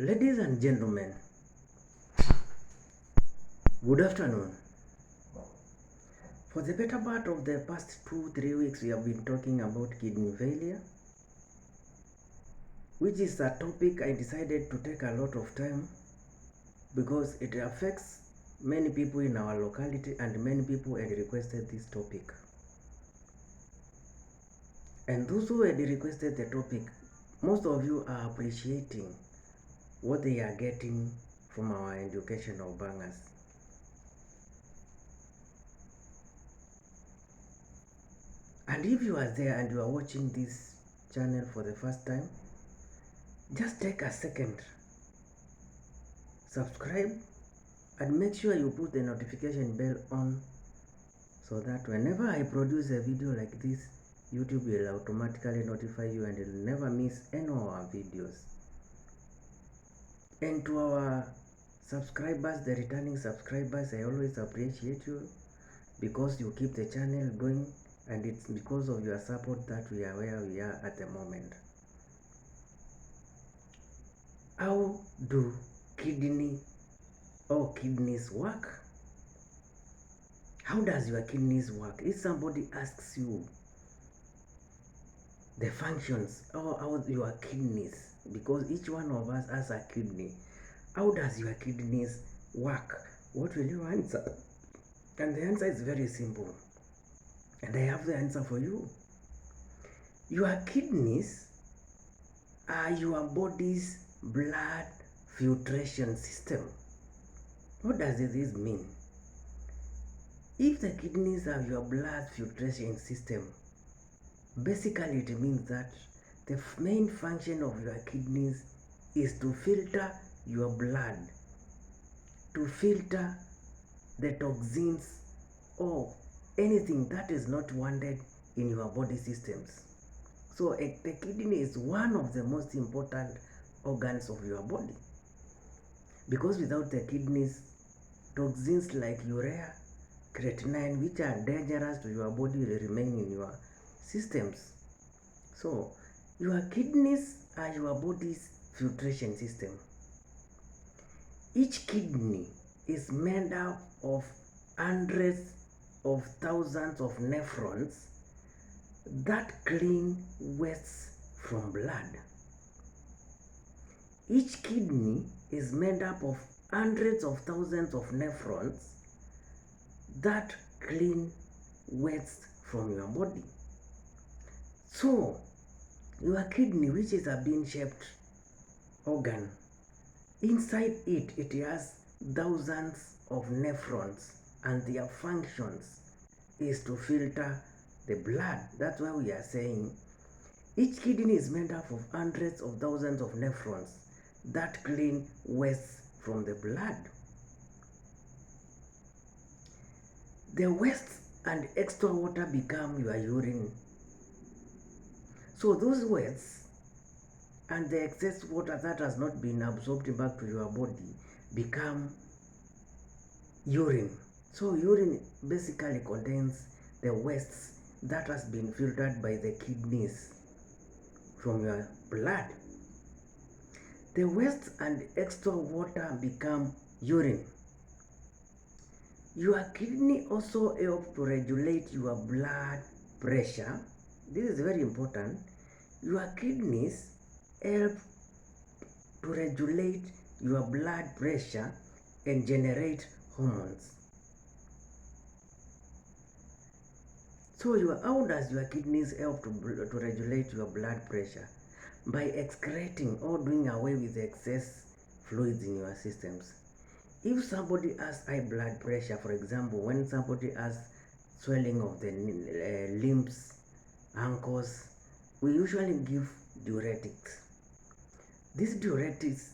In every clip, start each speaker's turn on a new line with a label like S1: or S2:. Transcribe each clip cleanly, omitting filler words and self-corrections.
S1: Ladies and gentlemen, good afternoon. For the better part of the past 2-3 weeks, we have been talking about kidney failure, which is a topic I decided to take a lot of time because it affects many people in our locality and many people had requested this topic. And those who had requested the topic, most of you are appreciating what they are getting from our educational bangers. And if you are there and you are watching this channel for the first time, just take a second, subscribe, and make sure you put the notification bell on so that whenever I produce a video like this, YouTube will automatically notify you and you'll never miss any of our videos. And to our subscribers, the returning subscribers, I always appreciate you because you keep the channel going, and it's because of your support that we are where we are at the moment. How do kidneys work? How does your kidneys work? If somebody asks you the functions or how your kidneys, because each one of us has a kidney, how does your kidneys work? What will you answer? And the answer is very simple, and I have the answer for you. Your kidneys are your body's blood filtration system. What does this mean? If the kidneys are your blood filtration system, basically it means that the main function of your kidneys is to filter your blood, to filter the toxins or anything that is not wanted in your body systems. So the kidney is one of the most important organs of your body, because without the kidneys, toxins like urea, creatinine, which are dangerous to your body, will remain in your systems. So your kidneys are your body's filtration system. Each kidney is made up of hundreds of thousands of nephrons that clean wastes from blood. Each kidney is made up of hundreds of thousands of nephrons that clean waste from your body. So your kidney, which is a bean-shaped organ, inside it has thousands of nephrons, and their functions is to filter the blood. That's why we are saying each kidney is made up of hundreds of thousands of nephrons that clean waste from the blood. The waste and extra water become your urine. So those wastes and the excess water that has not been absorbed back to your body become urine. So urine basically contains the wastes that has been filtered by the kidneys from your blood. The waste and extra water become urine. Your kidney also helps to regulate your blood pressure. This is very important. Your kidneys help to regulate your blood pressure and generate hormones. So how does your kidneys help to regulate your blood pressure? By excreting or doing away with the excess fluids in your systems. If somebody has high blood pressure, for example, when somebody has swelling of the limbs, ankles, we usually give diuretics. These diuretics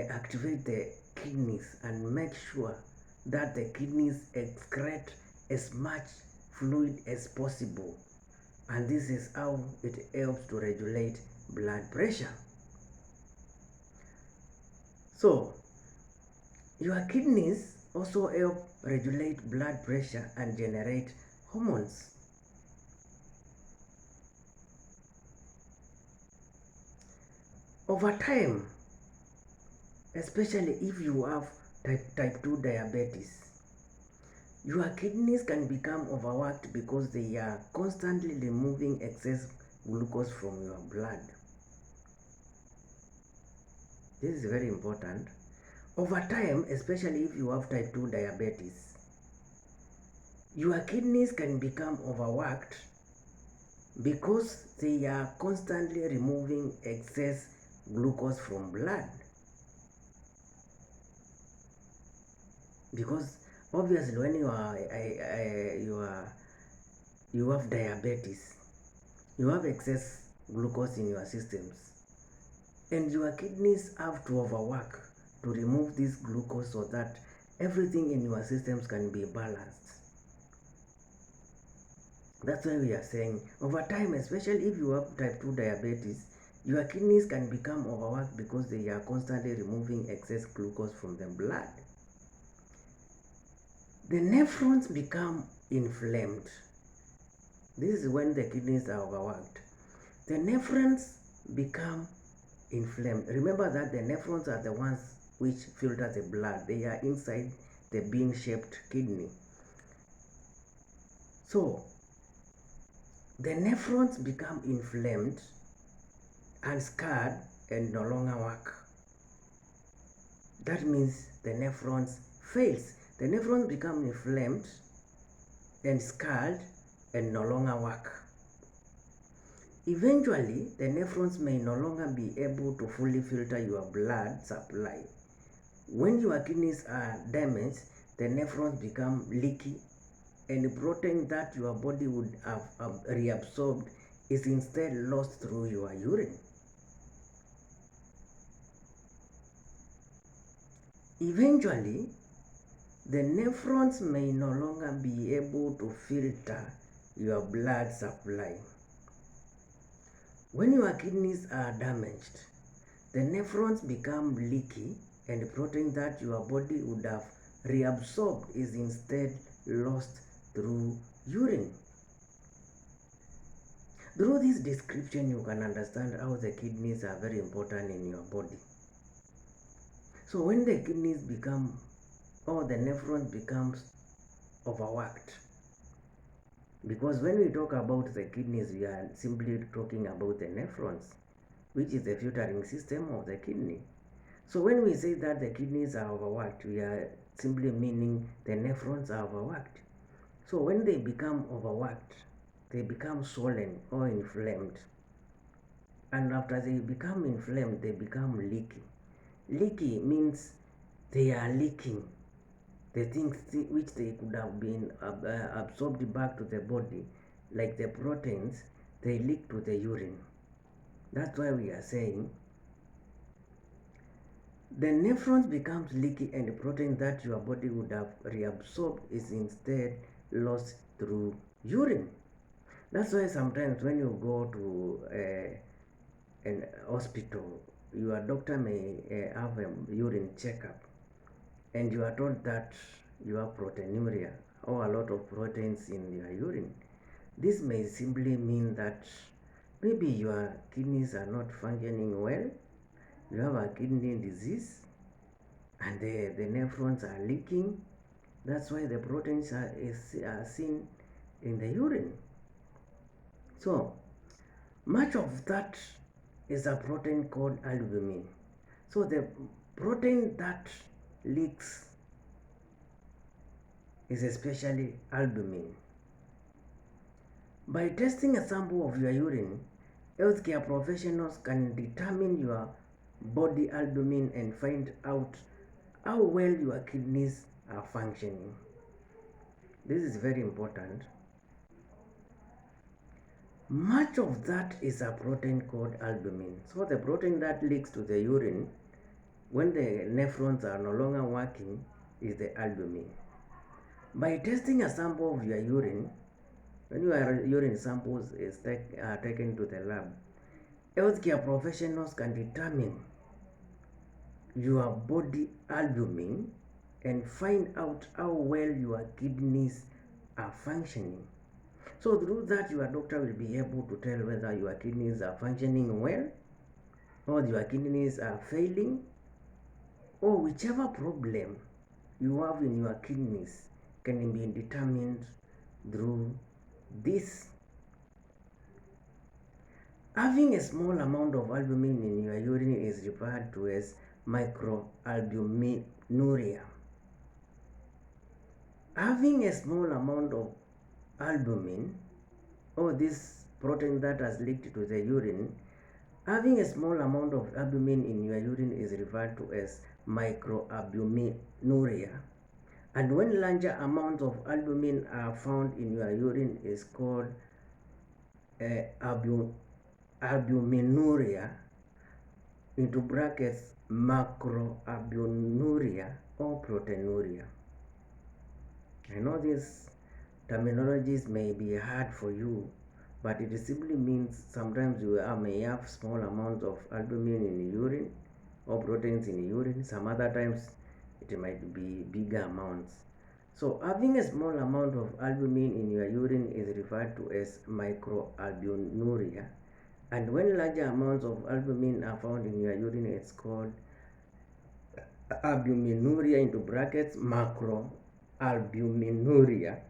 S1: activate the kidneys and make sure that the kidneys excrete as much fluid as possible, and this is how it helps to regulate blood pressure. So your kidneys also help regulate blood pressure and generate hormones. Over time, especially if you have type 2 diabetes. Your kidneys can become overworked because they are constantly removing excess glucose from your blood. This is very important. Over time, especially if you have type 2 diabetes, your kidneys can become overworked because they are constantly removing excess glucose from blood. Because obviously when you have diabetes, you have excess glucose in your systems, and your kidneys have to overwork to remove this glucose so that everything in your systems can be balanced. That's why we are saying over time, especially if you have type 2 diabetes, your kidneys can become overworked because they are constantly removing excess glucose from the blood. The nephrons become inflamed. This is when the kidneys are overworked. The nephrons become inflamed. Remember that the nephrons are the ones which filter the blood. They are inside the bean-shaped kidney. So, the nephrons become inflamed and scarred and no longer work. That means the nephrons fails. The nephrons become inflamed and scarred and no longer work. Eventually, the nephrons may no longer be able to fully filter your blood supply. When your kidneys are damaged, the nephrons become leaky, and the protein that your body would have reabsorbed is instead lost through your urine. Eventually, the nephrons may no longer be able to filter your blood supply. When your kidneys are damaged, the nephrons become leaky, and the protein that your body would have reabsorbed is instead lost through urine. Through this description, you can understand how the kidneys are very important in your body. So when the kidneys become, or the nephrons becomes overworked, because when we talk about the kidneys, we are simply talking about the nephrons, which is the filtering system of the kidney. So when we say that the kidneys are overworked, we are simply meaning the nephrons are overworked. So when they become overworked, they become swollen or inflamed. And after they become inflamed, they become leaky. Leaky means they are leaking the things which they could have been absorbed back to the body, like the proteins, they leak to the urine. That's why we are saying the nephrons becomes leaky, and the protein that your body would have reabsorbed is instead lost through urine. That's why sometimes when you go to an hospital, your doctor may have a urine checkup, and you are told that you have proteinuria or a lot of proteins in your urine. This may simply mean that maybe your kidneys are not functioning well, you have a kidney disease, and the nephrons are leaking. That's why the proteins are seen in the urine. So, much of that is a protein called albumin. So, the protein that leaks is especially albumin. By testing a sample of your urine, healthcare professionals can determine your body albumin and find out how well your kidneys are functioning. This is very important. Much of that is a protein called albumin. So the protein that leaks to the urine when the nephrons are no longer working is the albumin. By testing a sample of your urine, when your urine samples are taken to the lab, healthcare professionals can determine your body albumin and find out how well your kidneys are functioning. So through that, your doctor will be able to tell whether your kidneys are functioning well or your kidneys are failing, or whichever problem you have in your kidneys can be determined through this. Having a small amount of albumin in your urine is referred to as microalbuminuria. Having a small amount of albumin, or this protein that has leaked to the urine, having a small amount of albumin in your urine is referred to as microalbuminuria. And when larger amounts of albumin are found in your urine is called albuminuria, into brackets macroalbuminuria or proteinuria. I know these terminologies may be hard for you, but it simply means sometimes you may have small amounts of albumin in urine or proteins in urine. Some other times it might be bigger amounts. So having a small amount of albumin in your urine is referred to as microalbuminuria, and when larger amounts of albumin are found in your urine, it's called albuminuria into brackets macroalbuminuria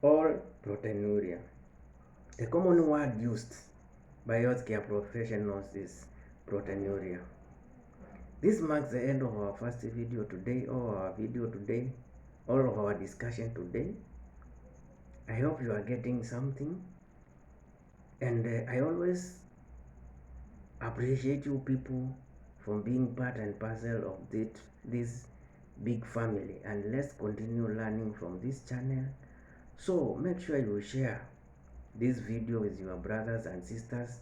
S1: or proteinuria. The common word used by healthcare professionals is proteinuria. This marks the end of our first video today, or our video today, or of our discussion today. I hope you are getting something, and I always appreciate you people for being part and parcel of this big family, and let's continue learning from this channel. So make sure you share this video with your brothers and sisters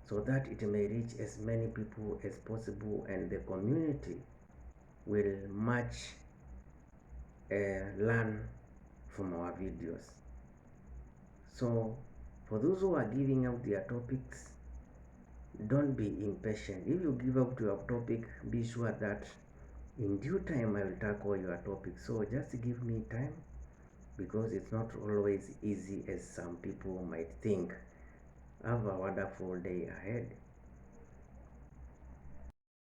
S1: so that it may reach as many people as possible, and the community will much learn from our videos. So for those who are giving out their topics, don't be impatient. If you give up your topic, be sure that in due time I will tackle your topic. So just give me time, because it's not always easy as some people might think. Have a wonderful day ahead.